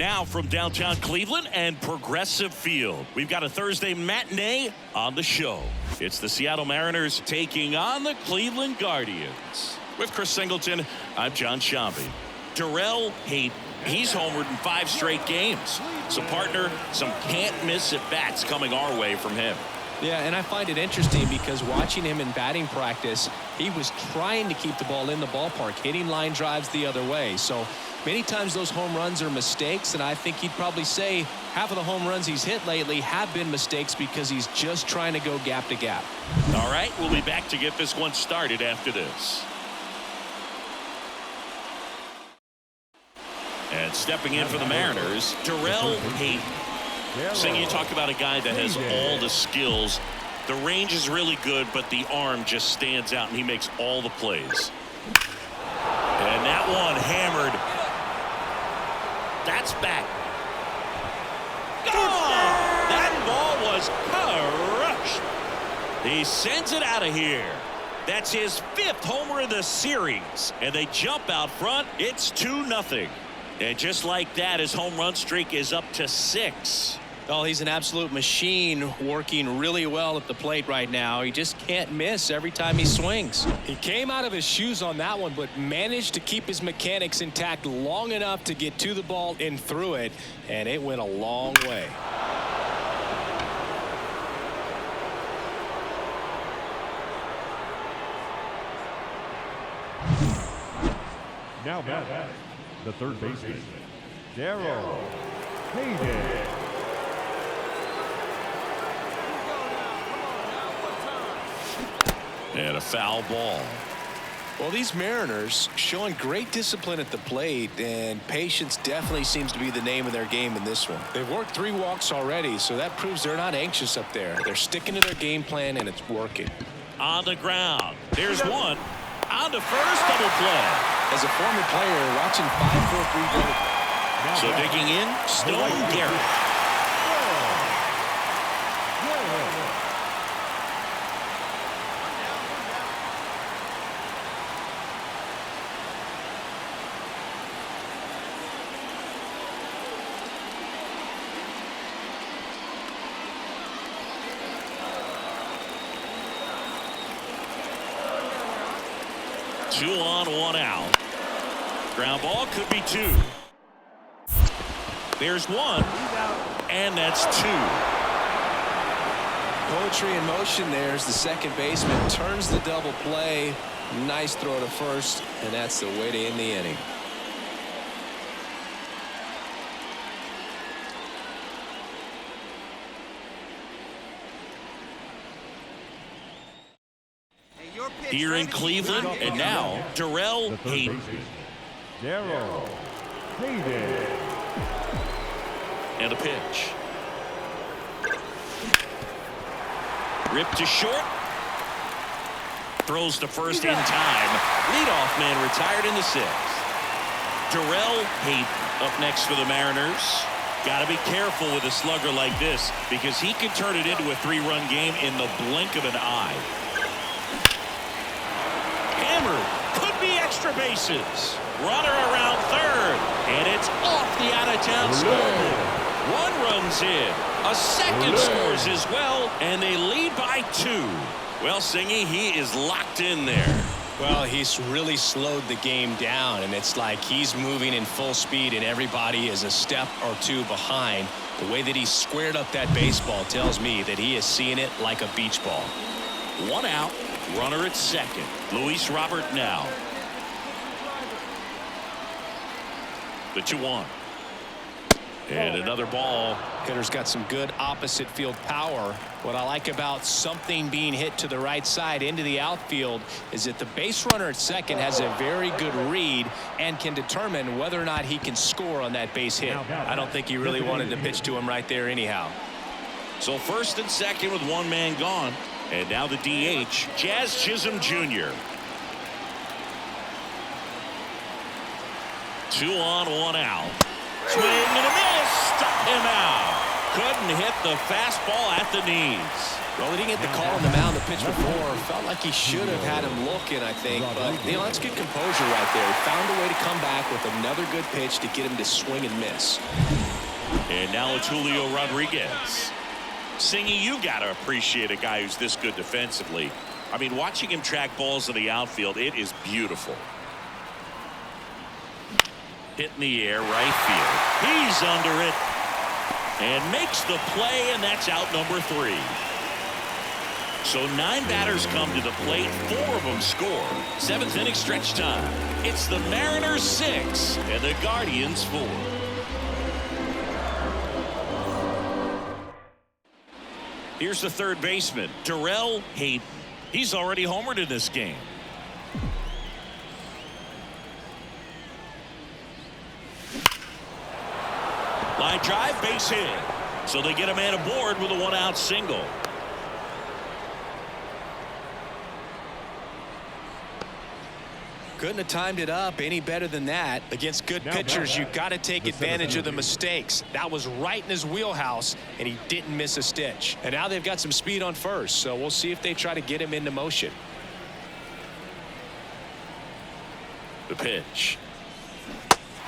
Now from downtown Cleveland and Progressive Field, we've got a Thursday matinee on the show. It's the Seattle Mariners taking on the Cleveland Guardians. With Chris Singleton, I'm John Shambi. Darrell Hayden, he's homered in 5 straight games. So, partner, some can't-miss at-bats coming our way from him. Yeah, and I find it interesting because watching him in batting practice, he was trying to keep the ball in the ballpark, hitting line drives the other way. So many times those home runs are mistakes, and I think he'd probably say half of the home runs he's hit lately have been mistakes because he's just trying to go gap to gap. All right, we'll be back to get this one started after this. And stepping in for the Mariners, Darrell Hayden. Sing, you talk about a guy that has all the skills. The range is really good, but the arm just stands out, and he makes all the plays. And that one hammered. That's back. Oh, that ball was crushed. He sends it out of here. That's his 5th homer of the series. And they jump out front. It's 2-0. And just like that, his home run streak is up to 6. Oh, he's an absolute machine, working really well at the plate right now. He just can't miss every time he swings. He came out of his shoes on that one, but managed to keep his mechanics intact long enough to get to the ball and through it, and it went a long way. Now back, the third baseman, Darrell Hayden. And a foul ball. Well, these Mariners showing great discipline at the plate, and patience definitely seems to be the name of their game in this one. They've worked 3 walks already, so that proves they're not anxious up there. They're sticking to their game plan, and it's working. On the ground. There's one. On to first, double play. As a former player, watching 5-4-3. So digging in, Stone Garrett. 2 on, 1 out. Ground ball could be 2. There's 1, and that's 2. Poetry in motion there as the second baseman turns the double play. Nice throw to first, and that's the way to end the inning. Here in Cleveland, and now Darrell Hayden. Darrell Hayden. And a pitch. Ripped to short. Throws to first in time. Leadoff man retired in the 6th. Darrell Hayden up next for the Mariners. Got to be careful with a slugger like this because he can turn it into a 3-run game in the blink of an eye. Could be extra bases. Runner around third, and it's off the out-of-town scoreboard. 1 runs in. A second scores as well, and they lead by 2. Well, Singy, he is locked in there. Well, he's really slowed the game down, and it's like he's moving in full speed, and everybody is a step or 2 behind. The way that he squared up that baseball tells me that he is seeing it like a beach ball. 1 out. Runner at second. Luis Robert now. The 2-1. And another ball. Hitter's got some good opposite field power. What I like about something being hit to the right side into the outfield is that the base runner at second has a very good read and can determine whether or not he can score on that base hit. I don't think he really wanted to pitch to him right there anyhow. So first and second with 1 man gone. And now the DH, Jazz Chisholm Jr. 2 on, 1 out. Swing and a miss. Struck him out. Couldn't hit the fastball at the knees. Well, he didn't get the call on the mound the pitch before. Felt like he should have had him looking, I think. But, that's good composure right there. He found a way to come back with another good pitch to get him to swing and miss. And now it's Julio Rodriguez. Singy, you got to appreciate a guy who's this good defensively. I mean, watching him track balls in the outfield, it is beautiful. Hit in the air, right field. He's under it and makes the play, and that's out number 3. So 9 batters come to the plate, 4 of them score. 7th inning stretch time. It's the Mariners 6 and the Guardians 4. Here's the third baseman, Darrell Hayden. He's already homered in this game. Line drive, base hit. So they get a man aboard with a 1-out single. Couldn't have timed it up any better than that. Against good pitchers, you got to take advantage of the mistakes. That was right in his wheelhouse, and he didn't miss a stitch. And now they've got some speed on first, so we'll see if they try to get him into motion. The pitch.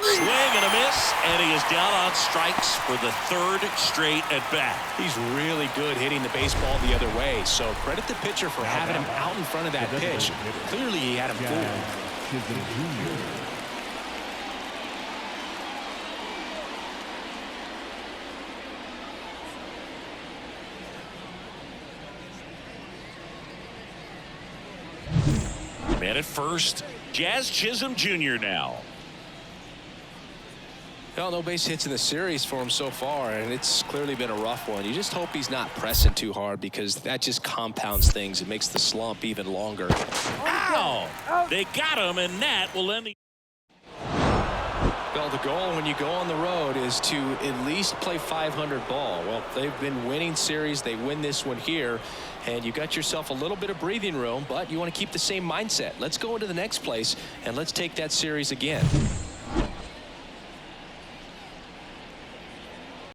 Swing and a miss, and he is down on strikes for the 3rd straight at bat. He's really good hitting the baseball the other way, so credit the pitcher for having him out in front of that pitch. Clearly he had him fooled. Man at first, Jazz Chisholm Jr. now. Well, no base hits in the series for him so far, and it's clearly been a rough one. You just hope he's not pressing too hard, because that just compounds things. It makes the slump even longer. Ow! They got him, and that will end the... Well, the goal when you go on the road is to at least play 500 ball. Well, they've been winning series. They win this one here, and you got yourself a little bit of breathing room, but you want to keep the same mindset. Let's go into the next place, and let's take that series again.